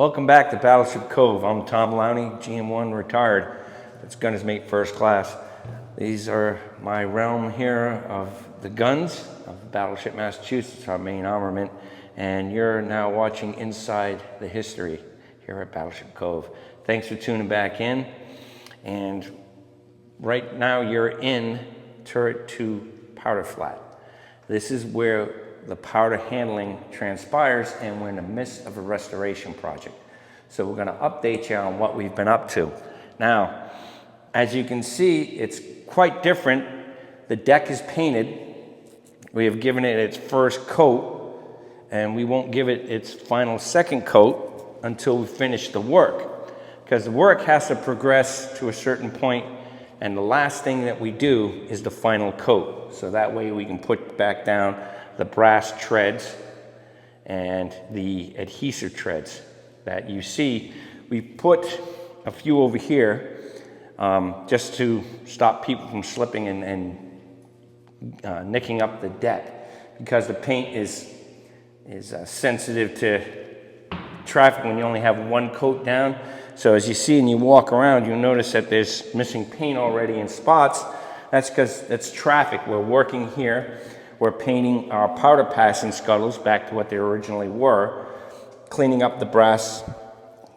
Welcome back to Battleship Cove. I'm Tom Lowney, GM1 retired. It's Gunner's Mate First Class. These are my realm here of the guns of Battleship Massachusetts, our main armament, and you're now watching inside the history here at Battleship Cove. Thanks for tuning back in. And right now you're in Turret 2 Powder Flat. This is where the powder handling transpires, and we're in the midst of a restoration project. So we're going to update you on what we've been up to. Now, as you can see, it's quite different. The deck is painted. We have given it its first coat, and we won't give it its final second coat until we finish the work, because the work has to progress to a certain point, and the last thing that we do is the final coat. So that way we can put back down the brass treads and the adhesive treads that you see. We put a few over here just to stop people from slipping and nicking up the deck, because the paint is sensitive to traffic when you only have one coat down. So as you see and you walk around, you'll notice that there's missing paint already in spots. That's because that's traffic. We're working here. We're painting our powder passing scuttles back to what they originally were, cleaning up the brass,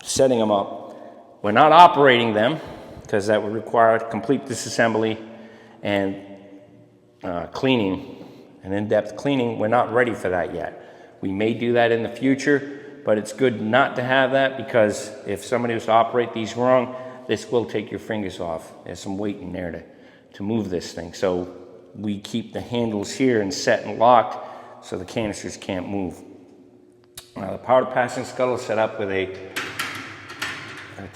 setting them up. We're not operating them, because that would require complete disassembly and cleaning, an in-depth cleaning. We're not ready for that yet. We may do that in the future, but it's good not to have that, because if somebody was to operate these wrong, this will take your fingers off. There's some weight in there to move this thing. So we keep the handles here and set and locked so the canisters can't move. The powder passing scuttle is set up with a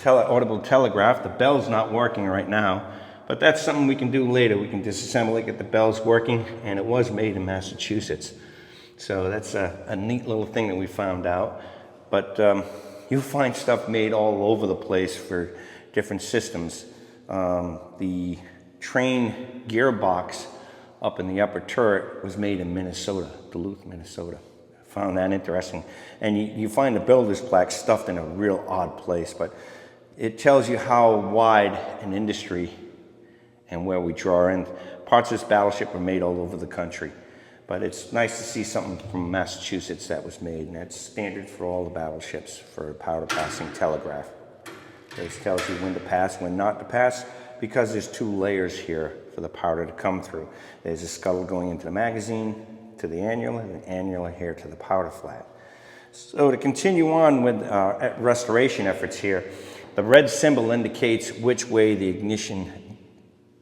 audible telegraph. The bell's not working right now, but that's something we can do later. We can disassemble it, get the bells working, and it was made in Massachusetts. So that's a neat little thing that we found out. But you'll find stuff made all over the place for different systems. The train gearbox up in the upper turret was made in Minnesota, Duluth, Minnesota. I found that interesting. And you find the builder's plaque stuffed in a real odd place, but it tells you how wide an industry and where we draw in. Parts of this battleship were made all over the country, but it's nice to see something from Massachusetts that was made, and that's standard for all the battleships for powder passing telegraph. It tells you when to pass, when not to pass, because there's two layers here for the powder to come through. There's a scuttle going into the magazine, to the annular, and the annular here to the powder flat. So to continue on with restoration efforts here, the red symbol indicates which way the ignition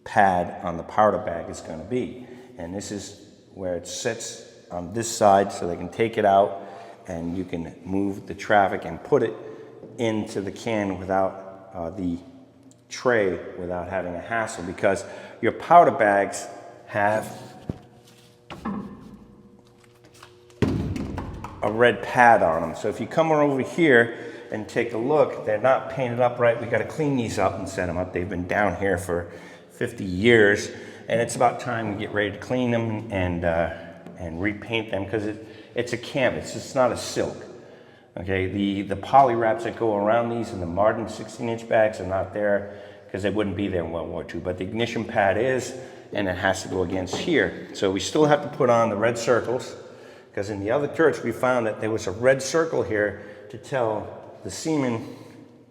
pad on the powder bag is going to be. And this is where it sits on this side, so they can take it out and you can move the traffic and put it into the can without the tray, without having a hassle, because your powder bags have a red pad on them. So if you come over here and take a look, they're not painted up right. We got to clean these up and set them up. They've been down here for 50 years, and it's about time we get ready to clean them and repaint them, because it's a canvas. It's not a silk. Okay, the poly wraps that go around these and the modern 16-inch bags are not there, because they wouldn't be there in World War II. But the ignition pad is, and it has to go against here. So we still have to put on the red circles, because in the other turrets we found that there was a red circle here to tell the seamen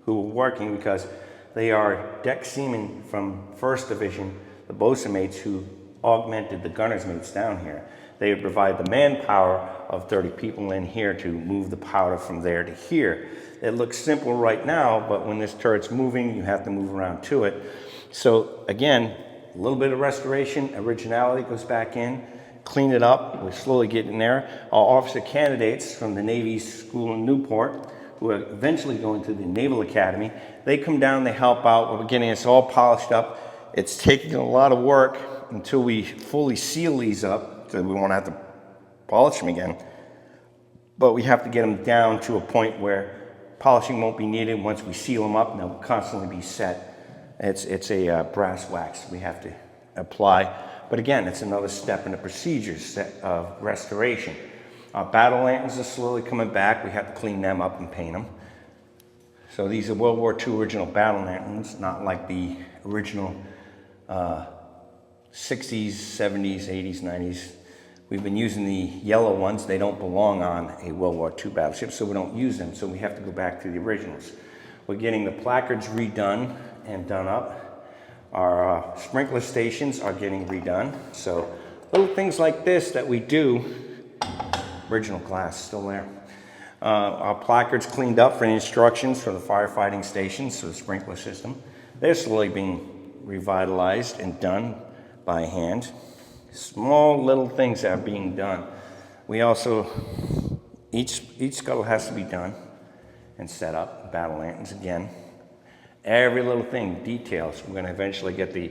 who were working, because they are deck seamen from 1st Division, the bosun mates who augmented the gunner's mates down here. They would provide the manpower of 30 people in here to move the powder from there to here. It looks simple right now, but when this turret's moving, you have to move around to it. So again, a little bit of restoration, originality goes back in, clean it up. We're slowly getting there. Our officer candidates from the Navy School in Newport, who are eventually going to the Naval Academy, they come down, they help out. We're getting this all polished up. It's taking a lot of work until we fully seal these up, so we won't have to polish them again. But we have to get them down to a point where polishing won't be needed. Once we seal them up, and they'll constantly be set. It's a brass wax we have to apply. But again, it's another step in the procedures of restoration. Our battle lanterns are slowly coming back. We have to clean them up and paint them. So these are World War II original battle lanterns, not like the original 60s, 70s, 80s, 90s. We've been using the yellow ones. They don't belong on a World War II battleship, so we don't use them. So we have to go back to the originals. We're getting the placards redone and done up. Our sprinkler stations are getting redone. So little things like this that we do. Original glass still there. Our placards cleaned up for the instructions for the firefighting stations, so the sprinkler system. They're slowly being revitalized and done by hand. Small little things that are being done. We also, each scuttle has to be done and set up, battle lanterns again. Every little thing, details. We're going to eventually get the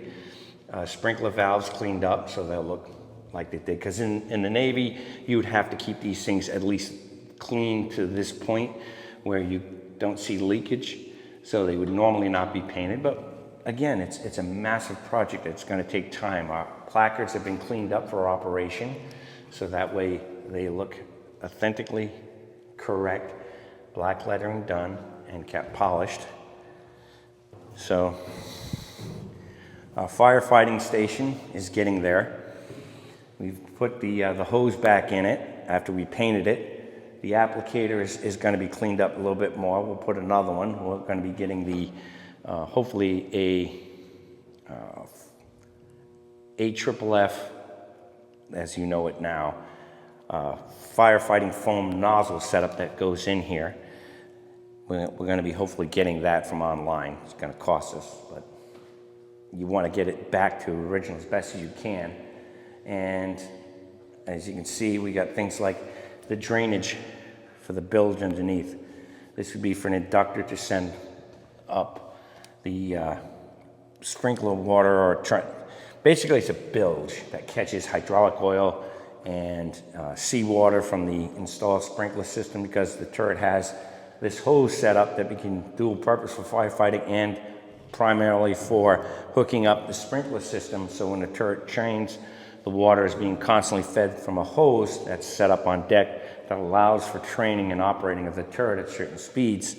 sprinkler valves cleaned up so they'll look like they did. Because in the Navy, you would have to keep these things at least clean to this point where you don't see leakage. So they would normally not be painted. But again, it's a massive project that's going to take time. Our placards have been cleaned up for operation, so that way they look authentically correct. Black lettering done and kept polished. So our firefighting station is getting there. We've put the hose back in it after we painted it. The applicator is going to be cleaned up a little bit more. We'll put another one. We're going to be getting the hopefully a triple F, as you know it now, firefighting foam nozzle setup that goes in here. We're going to be hopefully getting that from online. It's going to cost us, but you want to get it back to original as best as you can. And as you can see, we got things like the drainage for the bilge underneath. This would be for an inductor to send up the sprinkler water, or basically it's a bilge that catches hydraulic oil and seawater from the installed sprinkler system, because the turret has this hose set up that became dual purpose for firefighting and primarily for hooking up the sprinkler system. So when the turret trains, the water is being constantly fed from a hose that's set up on deck that allows for training and operating of the turret at certain speeds.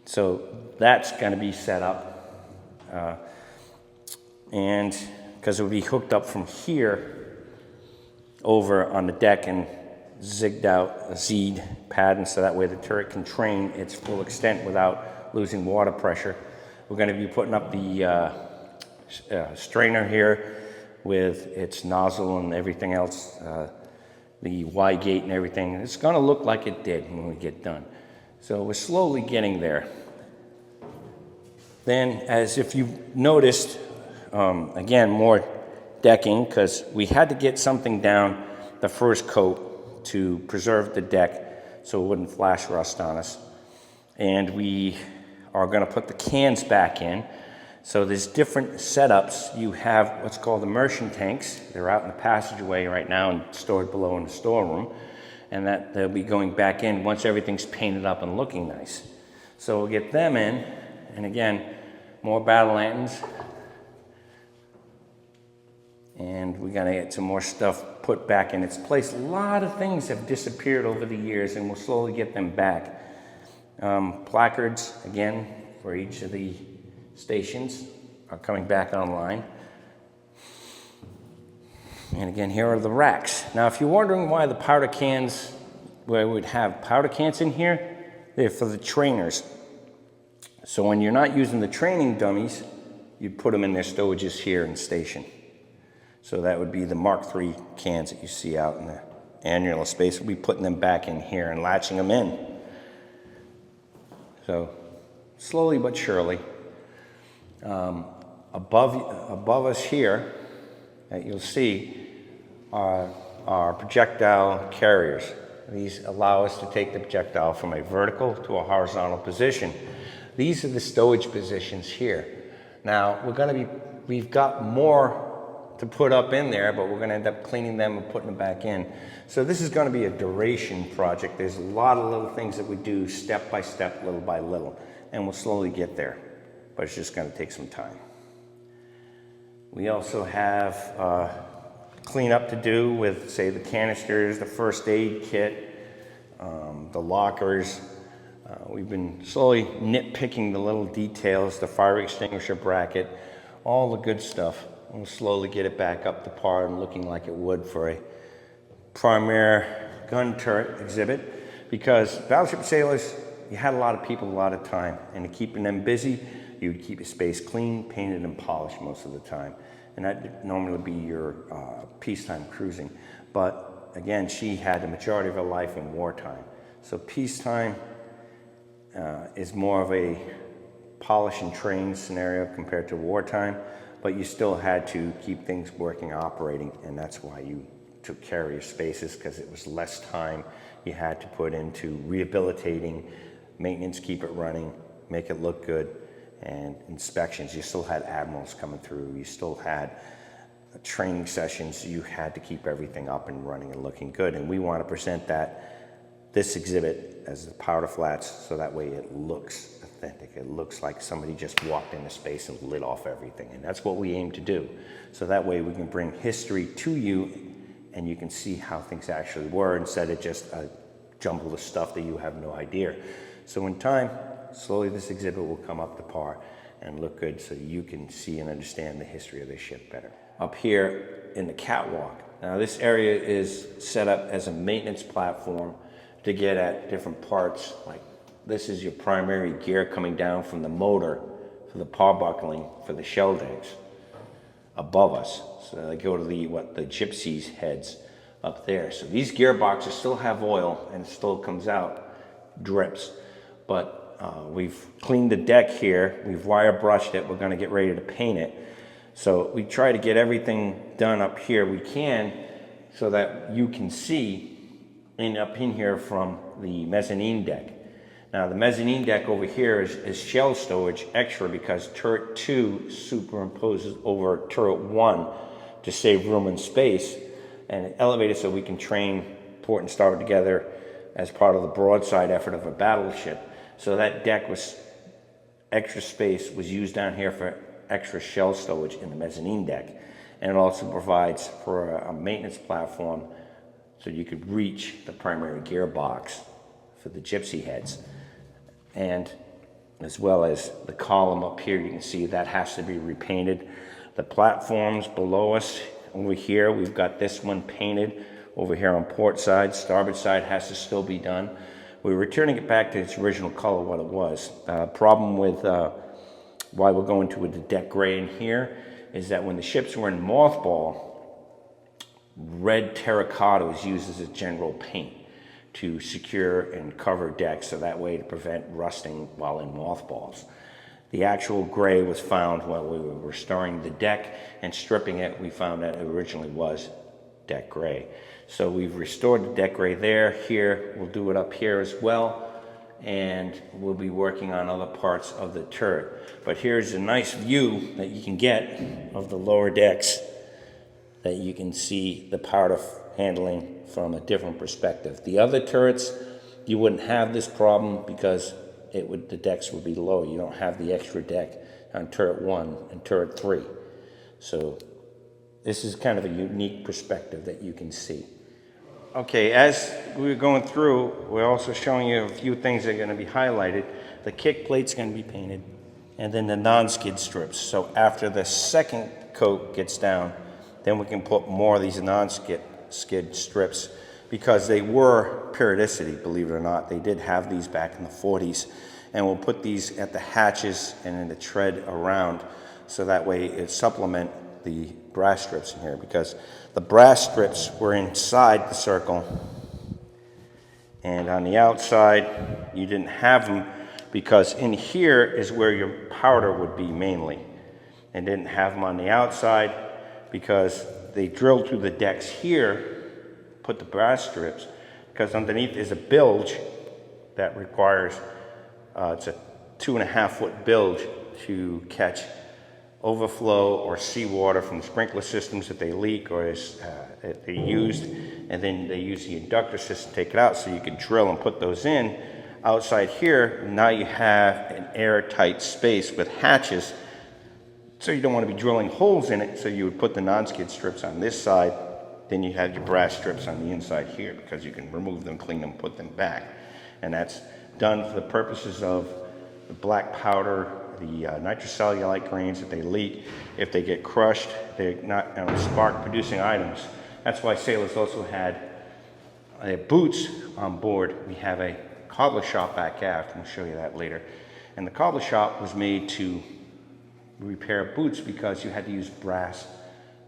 So that's going to be set up. And because it would be hooked up from here over on the deck and zigged out a Z'd pattern, so that way the turret can train its full extent without losing water pressure. We're going to be putting up the strainer here with its nozzle and everything else, the Y gate and everything. It's going to look like it did when we get done. So we're slowly getting there. Then, as if you've noticed, again, more decking, because we had to get something down the first coat to preserve the deck so it wouldn't flash rust on us. And we are going to put the cans back in. So there's different setups. You have what's called immersion tanks. They're out in the passageway right now and stored below in the storeroom. And that they'll be going back in once everything's painted up and looking nice. So we'll get them in. And again, more battle lanterns. And we got to get some more stuff put back in its place. A lot of things have disappeared over the years, and we'll slowly get them back. Placards, again, for each of the stations are coming back online. And again, here are the racks. Now, if you're wondering why the powder cans, where we would have powder cans in here, they're for the trainers. So when you're not using the training dummies, you put them in their stowages here in the station. So that would be the Mark III cans that you see out in the annular space. We'll be putting them back in here and latching them in. So slowly but surely. Above us here, that you'll see, are our projectile carriers. These allow us to take the projectile from a vertical to a horizontal position. These are the stowage positions here. Now, we've got more to put up in there, but we're going to end up cleaning them and putting them back in. So this is going to be a duration project. There's a lot of little things that we do step by step, little by little, and we'll slowly get there, but it's just going to take some time. We also have cleanup to do with, say, the canisters, the first aid kit, the lockers, We've been slowly nitpicking the little details, the fire extinguisher bracket, all the good stuff. We'll slowly get it back up to par and looking like it would for a premier gun turret exhibit, because Battleship sailors, you had a lot of people, a lot of time, and to keeping them busy, you would keep your space clean, painted, and polished most of the time. And that normally would be your peacetime cruising. But again, she had the majority of her life in wartime. So peacetime is more of a polish and train scenario compared to wartime, but you still had to keep things working, operating, and that's why you took care of your spaces, because it was less time you had to put into rehabilitating, maintenance, keep it running, make it look good, and inspections. You still had admirals coming through, you still had training sessions, you had to keep everything up and running and looking good. And we want to present this exhibit as the powder flats, so that way it looks authentic. It looks like somebody just walked into space and lit off everything, and that's what we aim to do. So that way we can bring history to you and you can see how things actually were, instead of just a jumble of stuff that you have no idea. So in time, slowly this exhibit will come up to par and look good, so you can see and understand the history of this ship better. Up here in the catwalk, now this area is set up as a maintenance platform to get at different parts. Like this is your primary gear coming down from the motor for the paw buckling for the shell decks above us. So they go to the gypsies heads up there. So these gearboxes still have oil and it still comes out, drips. But we've cleaned the deck here, we've wire brushed it, we're gonna get ready to paint it. So we try to get everything done up here we can, so that you can see up in here from the mezzanine deck. Now the mezzanine deck over here is shell storage extra, because turret 2 superimposes over turret 1 to save room and space, and elevated so we can train port and starboard together as part of the broadside effort of a battleship. So that deck was extra space was used down here for extra shell stowage in the mezzanine deck, and it also provides for a maintenance platform so you could reach the primary gearbox for the gypsy heads. And as well as the column up here, you can see that has to be repainted. The platforms below us over here, we've got this one painted over here on port side. Starboard side has to still be done. We're returning it back to its original color, what it was. Problem with why we're going to the deck gray in here is that when the ships were in mothball, red terracotta was used as a general paint to secure and cover decks, so that way to prevent rusting while in mothballs. The actual gray was found while we were restoring the deck and stripping it. We found that it originally was deck gray. So we've restored the deck gray there. Here, we'll do it up here as well, and we'll be working on other parts of the turret. But here's a nice view that you can get of the lower decks, that you can see the powder handling from a different perspective. The other turrets, you wouldn't have this problem because the decks would be low. You don't have the extra deck on turret 1 and turret 3. So this is kind of a unique perspective that you can see. Okay, as we're going through, we're also showing you a few things that are going to be highlighted. The kick plate's going to be painted, and then the non-skid strips. So after the second coat gets down, then we can put more of these non-skid strips, because they were periodicity, believe it or not. They did have these back in the 40s, and we'll put these at the hatches and in the tread around, so that way it supplement the brass strips in here, because the brass strips were inside the circle, and on the outside you didn't have them, because in here is where your powder would be mainly, and didn't have them on the outside because they drilled through the decks here, put the brass strips, because underneath is a bilge that requires, it's a 2.5-foot bilge to catch overflow or seawater from sprinkler systems that they leak or that they used, and then they use the inductor system to take it out, so you can drill and put those in. Outside here, now you have an airtight space with hatches, so you don't want to be drilling holes in it, so you would put the non-skid strips on this side, then you have your brass strips on the inside here, because you can remove them, clean them, put them back. And that's done for the purposes of the black powder, the nitrocellulite grains. If they leak, if they get crushed, they're not spark producing items. That's why sailors also had their boots on board. We have a cobbler shop back aft, and we'll show you that later. And the cobbler shop was made to repair boots because you had to use brass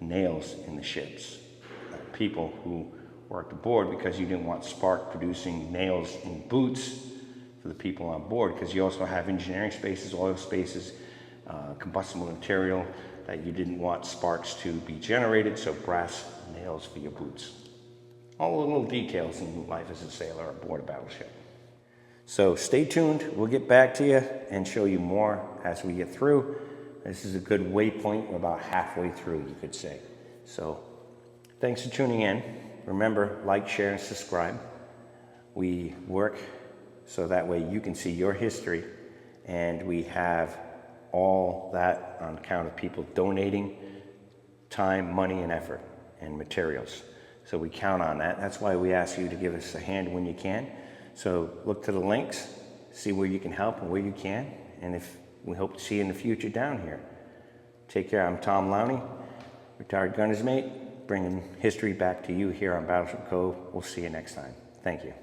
nails in the ships. People who worked aboard, because you didn't want spark producing nails in boots for the people on board, because you also have engineering spaces, oil spaces, combustible material that you didn't want sparks to be generated, so brass nails for your boots. All the little details in life as a sailor aboard a battleship. So stay tuned, we'll get back to you and show you more as we get through. This is a good waypoint, we're about halfway through, you could say. So thanks for tuning in. Remember, like, share, and subscribe. We work so that way you can see your history, and we have all that on account of people donating time, money, and effort, and materials. So we count on that. That's why we ask you to give us a hand when you can. So look to the links, see where you can help and where you can, and if we hope to see you in the future down here. Take care. I'm Tom Lowney, retired gunner's mate, bringing history back to you here on Battleship Cove. We'll see you next time. Thank you.